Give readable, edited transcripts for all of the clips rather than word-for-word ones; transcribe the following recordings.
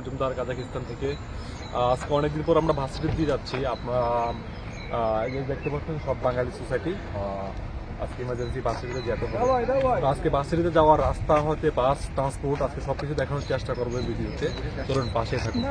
Majumdar Kazakhstan থেকে। আজকে অনেকদিন পর আমরা ভার্সিটির দিয়ে যাচ্ছি। আপনারা দেখতে পাচ্ছেন সব বাঙালি সোসাইটি। আজকে ইমার্জেন্সি ভার্সিটিতে যেতে হবে। আজকে ভার্সিটিতে যাওয়ার রাস্তা হতে বাস ট্রান্সপোর্ট আজকে সবকিছু দেখানোর চেষ্টা করবো ভিডিওতে। চলুন পাশে থাকুন।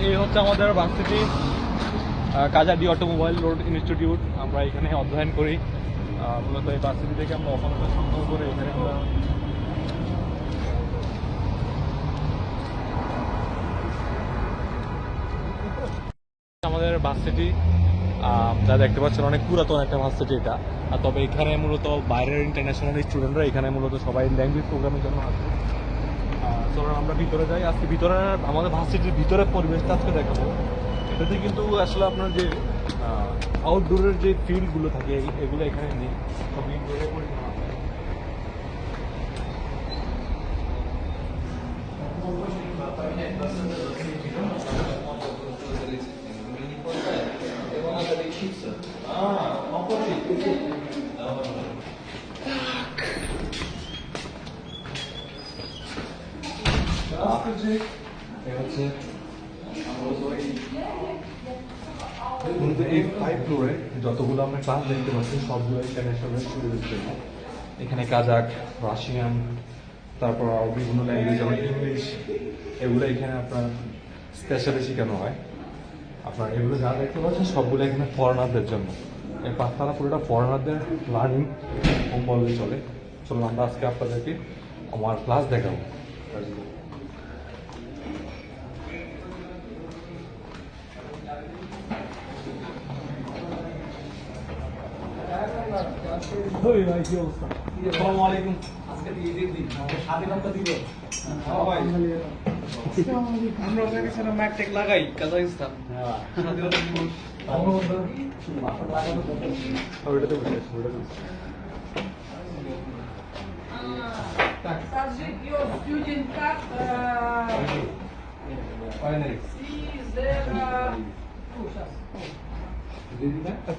এই হচ্ছে আমাদের ভার্সিটি কাজাডি অটোমোবাইল রোড ইনস্টিটিউট। আমরা এখানে অধ্যয়ন করি। মূলত এই ভার্সিটি থেকে আমরা অসমতা সংগ্রহ করে এখানে আমরা আমাদের ভার্সিটি যা দেখতে পাচ্ছেন অনেক পুরাতন একটা ভার্সিটি এটা। তবে এখানে মূলত বাইরের ইন্টারন্যাশনাল স্টুডেন্টরা এখানে মূলত সবাই ল্যাঙ্গুয়েজ প্রোগ্রামের জন্য আসে। চলুন আমরা ভিতরে যাই। আজকে ভিতরে আমাদের ভার্সিটির ভিতরে পরিবেশটা আজকে দেখাবো। এটাতে কিন্তু আসলে আপনার যে আউটডোরের যে ফিল্ডগুলো থাকে এগুলো এখানে নেই, সব ইনডোরে পরিচালনা হয়। এই 5 ফ্লোরে যতগুলো আমরা ক্লাস দেখতে পাচ্ছি সবগুলো ইন্টারন্যাশনাল স্টুডেন্টস জন্য। এখানে কাজাক, রাশিয়ান, তারপর বিভিন্ন ল্যাঙ্গুয়েজ যেমন ইংলিশ, এগুলো এখানে আপনার স্পেশালি শেখানো হয়। আপনার এগুলো যা দেখতে পাচ্ছেন সবগুলো এখানে ফরেনারদের জন্য। এই পাঁচতলা পুরোটা ফরেনারদের লার্নিং হোম বললে চলে। চলুন আমরা আজকে আপনাদেরকে আমার ক্লাস দেখাবো। আসসালামু আলাইকুম। আজকে ঈদের দিন, আমাদের স্বাধীনতা দিবস। আমরা ওখানে ছিলাম ম্যাকটেক লাগাই কাজাকিস্তান স্বাধীনতা দিবস। Скажи, your student card,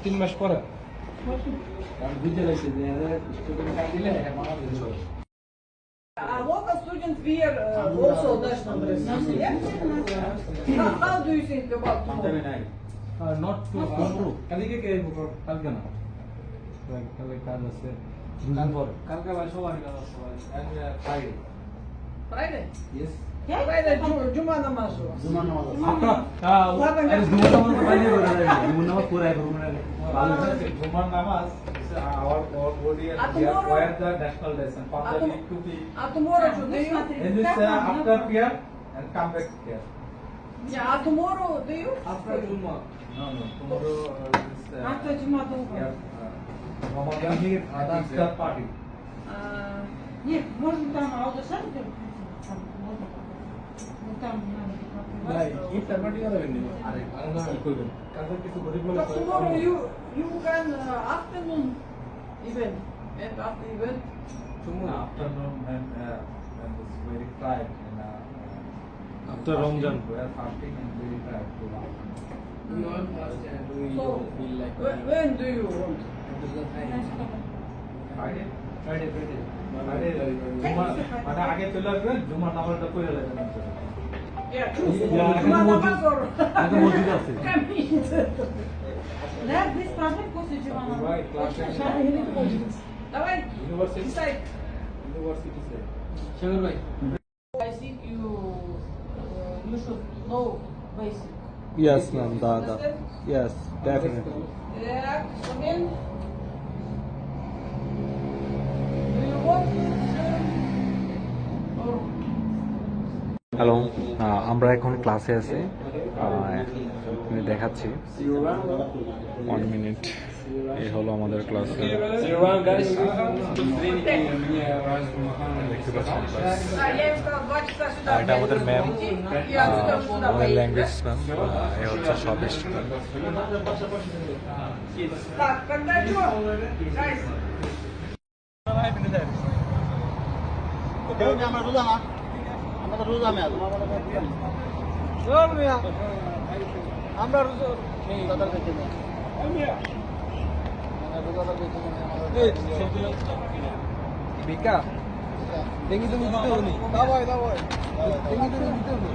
তিন মাস পরে local students wear also national dress. Yeah? How do you think about tomorrow? Not to কালকে কে কালকে না কালকে কাজ আছে কালকে ভাই সবার কাজ আছে Friday Friday? Yes Friday, Juma namaz. জুমার নামাজ আপনার জুমার নামাজ বাইরে করে দেয় জুমার নামাজ পুরাই করব না জুমার নামাজ our body and wear the national dress and Punjabi topi Tomorrow, do you? and this after prayer and come back here Yeah, tomorrow, do you? after Juma no tomorrow After Juma, do you? Ramadan here after party Нет, можно там аудиосайт там ভাই কি format করে দেবেন আরে আলাদা করবেন কাজে কিছু গরিব লোক But tomorrow you can afternoon event. And after event, tomorrow afternoon and it's very tired and After Ramadan. we are fasting and very tired to so when do you want? Friday জুমা মানে আগে চলে আসবেন জুমা নামাজটা পড়ে যাবেন Yeah, choose. Yeah, Juma I can namaz or আগে মসজিদ আছে। Да, бесплатно после Дживана. Right, class Давай, University decide. say Шагар भाई. I think you should know basic. Yes, ma'am. Da. Yes, definitely. Yeah, again. Do you want or hello, আমরা এখন ক্লাসে আছি। দেখাচ্ছি 1 minute. এই হলো আমাদের ক্লাস দেখতে পাচ্ছেন class। А я им сказала, 2 часа сюда. এটা আমাদের ম্যাম И отсюда вы сюда আমাদের поедете. ল্যাঙ্গুয়েজ ম্যাম এ হচ্ছে সব স্টুডেন্ট Так, когда что? Guys, আমরা রোজা না আমরা তো রোজা মেয়াদ আমরা রোজাদার দেখে নেই ভিকা দেখি তুমি দিতে হনি দাবাই দেখি তুমি দিতে হনি